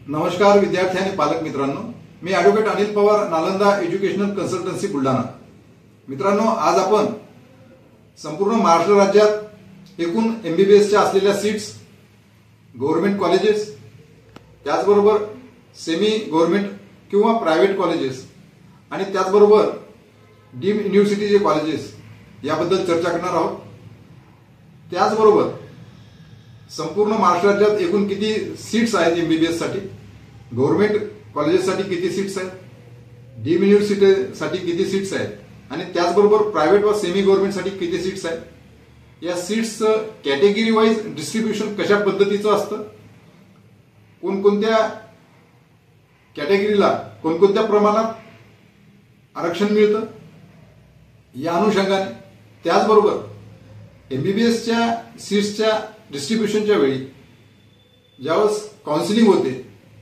नमस्कार विद्यार्थी आणि पालक मित्रांनो, मी advocate Anil Pawar, Nalanda educational consultancy Buldhana. मित्रांनो, आज आपण संपूर्ण महाराष्ट्र राज्यात एकूण एमबीबीएसच्या असलेल्या सीट्स, गव्हर्नमेंट कॉलेजेस, त्याचबरोबर सेमी गव्हर्नमेंट किंवा प्रायव्हेट कॉलेजेस आणि त्याचबरोबर डीम्ड युनिव्हर्सिटीचे कॉलेजेस याबद्दल चर्चा करणार आहोत। त्याचबरोबर संपूर्ण महाराष्ट्र राज्यात एकूण किती सीट्स आहेत एमबीबीएस साठी, गव्हर्नमेंट कॉलेजेससाठी किती सीट्स आहेत, डीम्ड युनिव्हर्सिटीसाठी किती सीट्स आहेत आणि त्याचबरोबर प्रायव्हेट व सेमी गव्हर्नमेंटसाठी किती सीट्स आहेत, या सीट्सचं कॅटेगरी वाईज डिस्ट्रीब्युशन कशा पद्धतीचं असतं, कोणकोणत्या कॅटेगरीला कोणकोणत्या प्रमाणात आरक्षण मिळतं, या अनुषंगाने त्याचबरोबर एमबीबीएसच्या सीट्सच्या डिस्ट्रीब्युशनच्या वेळी ज्यावेळेस काउन्सिलिंग होते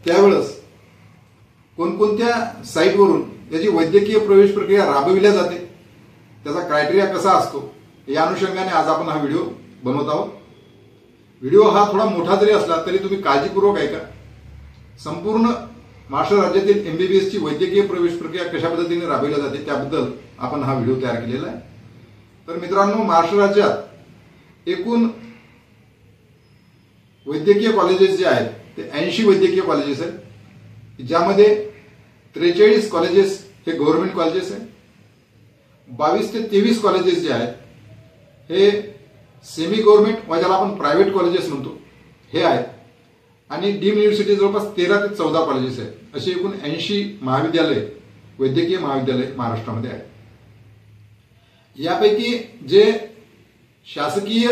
त्यावेळेस कोणकोणत्या साईटवरून याची वैद्यकीय प्रवेश प्रक्रिया राबविल्या जाते, त्याचा क्रायटेरिया कसा असतो, या अनुषंगाने आज आपण हा व्हिडिओ बनवत आहोत। व्हिडिओ हा थोडा मोठा जरी असला तरी तुम्ही काळजीपूर्वक ऐका। संपूर्ण महाराष्ट्र राज्यातील एमबीबीएसची वैद्यकीय प्रवेश प्रक्रिया कशा पद्धतीने राबविल्या जाते त्याबद्दल आपण हा व्हिडिओ तयार केलेला आहे। तर मित्रांनो, महाराष्ट्र राज्यात एकूण वैद्यकीय कॉलेजेस जे आहेत ते 80 वैद्यकीय कॉलेजेस आहेत, ज्यामध्ये 43 कॉलेजेस हे गव्हर्नमेंट कॉलेजेस आहेत, 22 ते 23 कॉलेजेस जे आहेत हे सेमी गव्हर्नमेंट व ज्याला आपण प्रायव्हेट कॉलेजेस म्हणतो हे आहेत आणि डीम्ड युनिव्हर्सिटी जवळपास 13 ते 14 कॉलेजेस आहेत। अशी एकूण 80 महाविद्यालय, वैद्यकीय महाविद्यालय महाराष्ट्रामध्ये आहेत। यापैकी जे शासकीय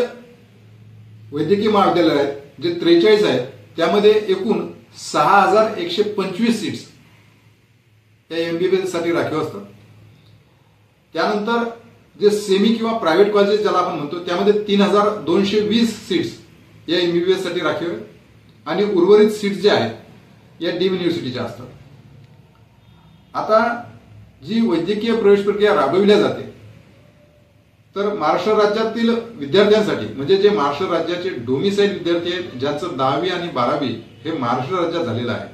वैद्यकीय महाविद्यालय आहेत जे 43 आहेत, त्यामध्ये एकूण 6125 सीट्स या एमबीबीएस साठी राखीव असतात। त्यानंतर जे सेमी किंवा प्रायव्हेट कॉलेजेस ज्याला आपण म्हणतो त्यामध्ये 3220 सीट्स या एमबीबीएस साठी राखीव आहेत आणि उर्वरित सीट्स जे आहेत या डीम्ड युनिव्हर्सिटीच्या असतात। आता जी वैद्यकीय प्रवेश प्रक्रिया राबविल्या जाते तर महाराष्ट्र राज्यातील विद्यार्थ्यांसाठी, म्हणजे जे महाराष्ट्र राज्याचे डोमिसाईल विद्यार्थी आहेत ज्यांचं 10वी आणि 12वी हे महाराष्ट्र राज्यात झालेलं आहे,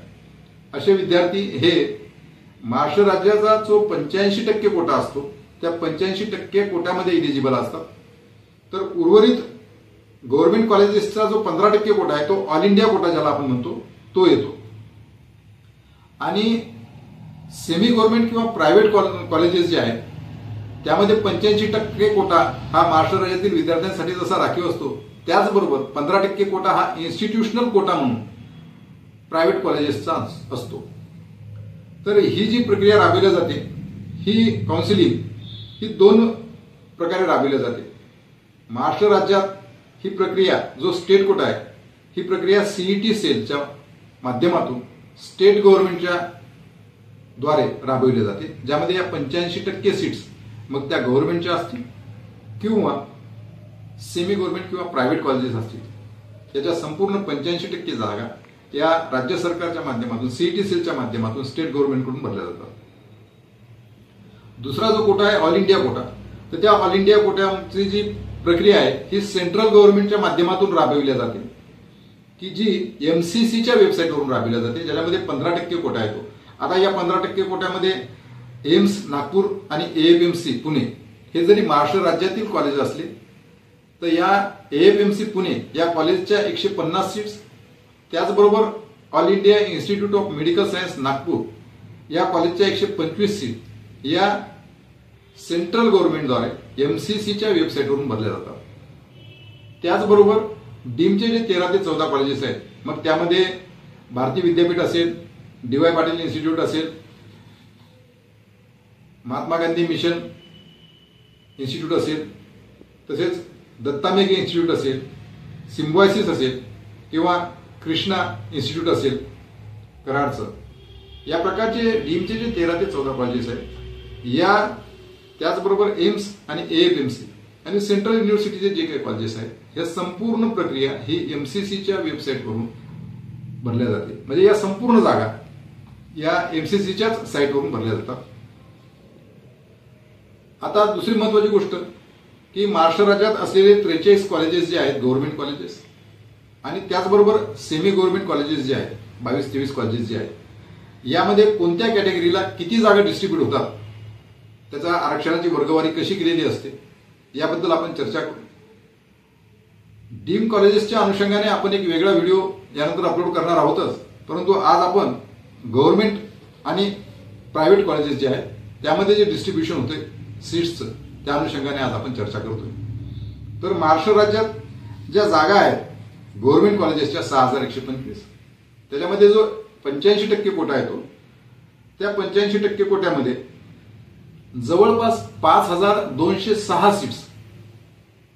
असे विद्यार्थी हे महाराष्ट्र राज्याचा जो 85% कोटा असतो त्या 85% कोट्यामध्ये इलिजिबल असतात। तर उर्वरित गव्हर्नमेंट कॉलेजेसचा जो 15% कोटा आहे तो ऑल इंडिया कोटा ज्याला आपण म्हणतो तो येतो आणि सेमी गव्हर्नमेंट किंवा प्रायव्हेट कॉलेजेस जे आहेत त्यामध्ये 85% कोटा हा महाराष्ट्र राज्यातील विद्यार्थ्यांसाठी जसा राखीव असतो, त्याचबरोबर 15% कोटा हा इन्स्टिट्यूशनल कोटा म्हणून प्रायव्हेट कॉलेजेसचा असतो। तर ही जी प्रक्रिया राबविली जाते ही काउन्सिलिंग ही 2 प्रकारे राबविली जाते। महाराष्ट्र राज्यात ही प्रक्रिया जो स्टेट कोटा आहे ही प्रक्रिया सीईटी सेलच्या माध्यमातून स्टेट गव्हर्नमेंटच्या द्वारे राबविली जाते, ज्यामध्ये या 85% सीट्स मग त्या गव्हर्नमेंटच्या असतील किंवा सेमी गव्हर्नमेंट किंवा प्रायव्हेट कॉलेजेस असतील, याच्या संपूर्ण 85% जागा या राज्य सरकारच्या माध्यमातून सीईटी सेलच्या माध्यमातून स्टेट गव्हर्नमेंटकडून भरल्या जातात। दुसरा जो कोटा आहे ऑल इंडिया कोटा, तर त्या ऑल इंडिया कोट्याची जी प्रक्रिया आहे ही सेंट्रल गव्हर्नमेंटच्या माध्यमातून राबविली जाते, की जी एमसीसीच्या वेबसाईटवरून राबविली जाते, ज्यामध्ये 15% कोटा येतो। आता या 15% कोट्यामध्ये एम्स नागपूर आणि एएफएमसी पुणे हे जरी महाराष्ट्र राज्यातील कॉलेज असले तर या एएफएमसी पुणे या कॉलेजच्या 150 सीट्स, त्याचबरोबर all India institute of medical science Nagpur या कॉलेजच्या 125 सीट या सेंट्रल गव्हर्नमेंटद्वारे एमसीसीच्या वेबसाईटवरून भरल्या जातात। त्याचबरोबर डीमचे जे 13 ते 14 कॉलेजेस आहेत, मग त्यामध्ये भारती विद्यापीठ असेल, डी.वाय. पाटील इन्स्टिट्यूट असेल, महात्मा गांधी मिशन इन्स्टिट्यूट असेल, तसेच दत्ता मेघे इन्स्टिट्यूट असेल, सिम्बॉयसिस असेल किंवा कृष्णा इन्स्टिट्यूट असेल कराडचं, या प्रकारचे डीमचे जे 13 ते 14 कॉलेजेस आहेत या, त्याचबरोबर एम्स आणि एएफएमसी आणि सेंट्रल युनिव्हर्सिटीचे जे काही कॉलेजेस आहेत या संपूर्ण प्रक्रिया ही एमसीसीच्या वेबसाईटवरून भरल्या जाते, म्हणजे या संपूर्ण जागा या एमसीसीच्याच साईटवरून भरल्या जातात। आता दुसरी महत्वाची गोष्ट की महाराष्ट्र राज्यात असलेले 43 कॉलेजेस जे आहेत गव्हर्नमेंट कॉलेजेस आणि त्याचबरोबर सेमी गव्हर्नमेंट कॉलेजेस जे आहेत 22-23 कॉलेजेस जे आहेत यामध्ये कोणत्या कॅटेगरीला किती जागा डिस्ट्रीब्यूट होतात, त्याचा आरक्षणाची वर्गवारी कशी केलेली असते याबद्दल आपण चर्चा करू. डीम कॉलेजेसच्या अनुषंगाने आपण एक वेगळा व्हिडिओ यानंतर अपलोड करणार आहोतच, परंतु आज आपण गव्हर्नमेंट आणि प्रायव्हेट कॉलेजेस जे आहेत त्यामध्ये जे डिस्ट्रीब्युशन होते सीट्सचं त्या अनुषंगाने आज आपण चर्चा करतोय. तर महाराष्ट्र राज्यात ज्या जागा आहेत गव्हर्नमेंट कॉलेजेसच्या 6125, त्याच्यामध्ये जो 85% कोटा येतो त्या 85% कोट्यामध्ये जवळपास 5206 सीट्स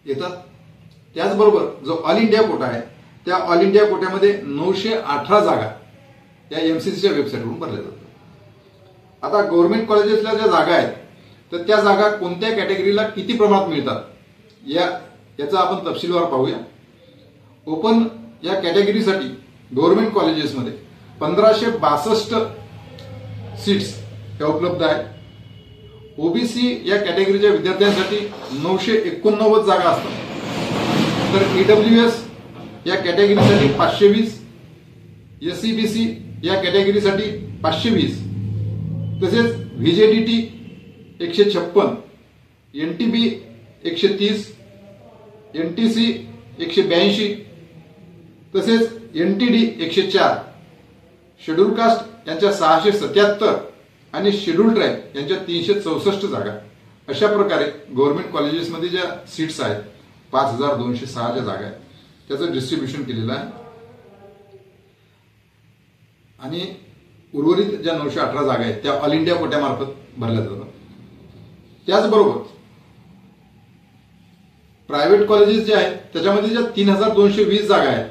येतात. त्याचबरोबर जो ऑल इंडिया कोटा आहे त्या ऑल इंडिया कोट्यामध्ये 918 जागा या एमसीसीच्या वेबसाईटवरून भरल्या जातात. आता गव्हर्नमेंट कॉलेजेसला ज्या जागा आहेत तर त्या जागा कोणत्या कॅटेगरीला किती प्रमाणात मिळतात याचा आपण तपशीलवार पाहूया. ओपन या कॅटेगरीसाठी गव्हर्नमेंट कॉलेजेसमध्ये 1562 सीट्स या उपलब्ध आहेत. ओबीसी या कॅटेगरीच्या विद्यार्थ्यांसाठी 989 जागा असतात. तर ईडब्ल्यूएस या कॅटेगरीसाठी 520, एससीबीसी या कॅटेगरीसाठी 520, तसेच व्हीजेडीटी 156, एनटीबी 130, एनटीसी 182, तसेच एनटीडी 104, शेड्यूल कास्ट यांच्या 677 आणि शेड्यूल ट्राईब यांच्या 364 जागा. अशा प्रकारे गव्हर्नमेंट कॉलेजेसमध्ये ज्या सीट्स आहेत 5206 ज्या जागा आहेत त्याचं डिस्ट्रीब्युशन केलेलं आहे. आणि उर्वरित ज्या 918 जागा आहेत त्या ऑल इंडिया कोट्यामार्फत भरल्या जातात. त्याचबरोबर प्रायव्हेट कॉलेजेस जे आहेत त्याच्यामध्ये ज्या 3220 जागा आहेत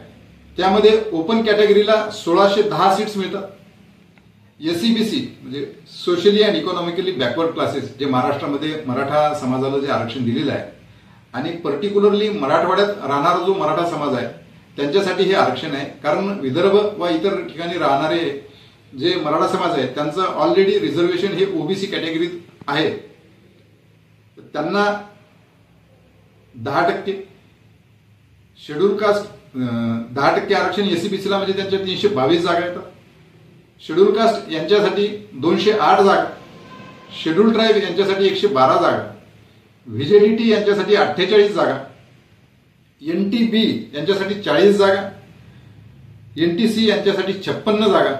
त्यामध्ये ओपन कॅटेगरीला 1610 सीट्स मिळतात. एससीबीसी म्हणजे socially and economically backward classes जे महाराष्ट्रामध्ये मराठा समाजाला जे आरक्षण दिलेलं आहे आणि पर्टिक्युलरली मराठवाड्यात राहणारा जो मराठा समाज आहे त्यांच्यासाठी हे आरक्षण आहे. कारण विदर्भ व इतर ठिकाणी राहणारे जे मराठा समाज आहे त्यांचं ऑलरेडी रिझर्वेशन हे ओबीसी कॅटेगरीत आहे. त्यांना 10%, शेड्यूल कास्ट 10% आरक्षण एससीबीसीला म्हणजे त्यांच्या 322 जागा येतात. शेड्यूल कास्ट यांच्यासाठी 208 जागा, शेड्यूल ट्राईब यांच्यासाठी 112 जागा, व्हीजेडीटी यांच्यासाठी 48 जागा, एनटीबी यांच्यासाठी 40 जागा, एनटीसी यांच्यासाठी 56 जागा,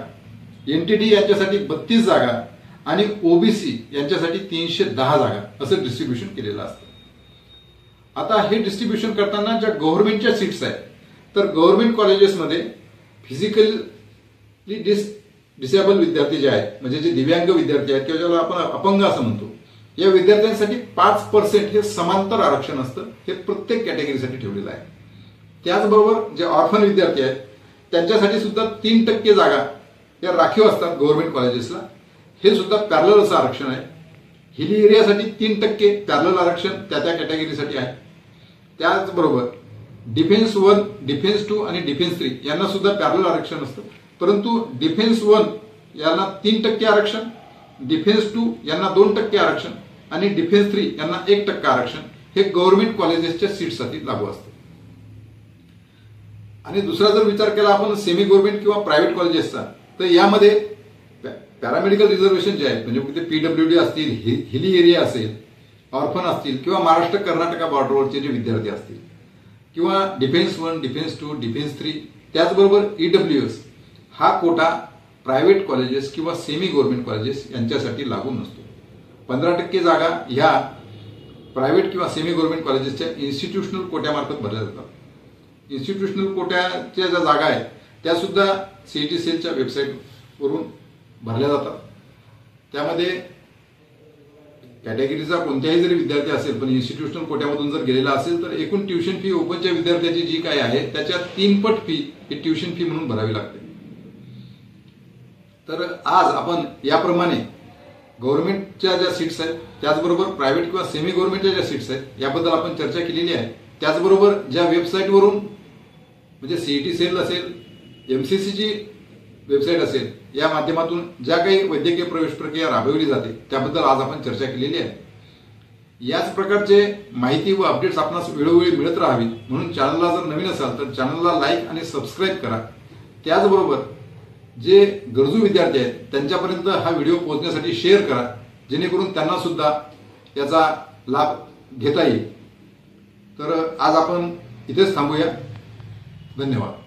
एनटीडी यांच्यासाठी 32 जागा आणि ओबीसी यांच्यासाठी 310 जागा असं डिस्ट्रीब्युशन केलेलं असतं. आता हे डिस्ट्रीब्युशन करताना ज्या गव्हर्नमेंटच्या सीट्स आहेत तर गव्हर्नमेंट कॉलेजेसमध्ये फिजिकली डिसेबल विद्यार्थी जे आहेत म्हणजे जे दिव्यांग विद्यार्थी आहेत किंवा ज्याला आपण अपंग असं म्हणतो या विद्यार्थ्यांसाठी 5% हे समांतर आरक्षण असतं. हे प्रत्येक कॅटेगरीसाठी ठेवलेलं आहे. त्याचबरोबर जे ऑर्फन विद्यार्थी आहेत त्यांच्यासाठी सुद्धा 3% जागा या राखीव असतात गव्हर्नमेंट कॉलेजेसला. हे सुद्धा पॅरलल असं आरक्षण आहे. हिली एरियासाठी 3% पॅरलल आरक्षण त्या कॅटेगरीसाठी आहे. त्याचबरोबर डिफेन्स 1, डिफेन्स 2 आणि डिफेन्स 3 यांना सुद्धा पॅरलल आरक्षण असतं. परंतु डिफेन्स 1 यांना 3% आरक्षण, डिफेन्स 2 यांना 2% आरक्षण आणि डिफेन्स 3 यांना 1% आरक्षण हे गव्हर्नमेंट कॉलेजेसच्या सीटसाठी लागू असतं. आणि दुसरा जर विचार केला आपण सेमी गव्हर्नमेंट किंवा प्रायव्हेट कॉलेजेसचा तर यामध्ये पॅरामेडिकल रिझर्वेशन जे आहेत म्हणजे ते पीडब्ल्यूडी असतील, हिली एरिया असेल, ऑर्फन असतील किंवा महाराष्ट्र कर्नाटका बॉर्डरवरचे जे विद्यार्थी असतील किंवा डिफेन्स 1, डिफेन्स 2, डिफेन्स 3 त्याचबरोबर ईडब्ल्यूएस हा कोटा प्रायव्हेट कॉलेजेस किंवा सेमी गव्हर्नमेंट कॉलेजेस यांच्यासाठी लागू नसतो. 15% जागा ह्या प्रायव्हेट किंवा सेमी गव्हर्नमेंट कॉलेजेसच्या इन्स्टिट्यूशनल कोट्यामार्फत भरल्या जातात. इन्स्टिट्यूशनल कोट्याच्या ज्या जागा आहेत त्या सुद्धा सीईटी सेलच्या वेबसाईटवरून भरल्या जातात. त्यामध्ये कॅटेगरीचा कोणत्याही जरी विद्यार्थी असेल पण इन्स्टिट्यूशनल कोट्यामधून जर गेलेला असेल तर एकूण ट्युशन फी ओपनच्या विद्यार्थ्याची जी काय आहे त्याच्या 3 पट फी ही ट्युशन फी म्हणून भरावी लागते. तर आज आपण याप्रमाणे गव्हर्नमेंटच्या ज्या सीट्स आहेत त्याचबरोबर प्रायव्हेट किंवा सेमी गव्हर्नमेंटच्या ज्या सीट्स आहेत याबद्दल आपण चर्चा केलेली आहे. त्याचबरोबर ज्या वेबसाईटवरून म्हणजे सीईटी सेल असेल, एमसीसीची वेबसाईट असेल या माध्यमातून ज्या काही वैद्यकीय प्रवेश प्रक्रिया राबवली जाते त्याबद्दल आज आपण चर्चा केलेली आहे. याच प्रकारचे माहिती व अपडेट्स आपणास वेळोवेळी मिळत राहावी म्हणून चॅनलला जर नवीन असाल तर चॅनलला लाईक आणि सबस्क्राईब करा. त्याचबरोबर जे गरजू विद्यार्थी आहेत त्यांच्यापर्यंत हा व्हिडिओ पोहोचण्यासाठी शेअर करा, जेणेकरून त्यांना सुद्धा याचा लाभ घेता येईल. तर आज आपण इथेच थांबूया. धन्यवाद.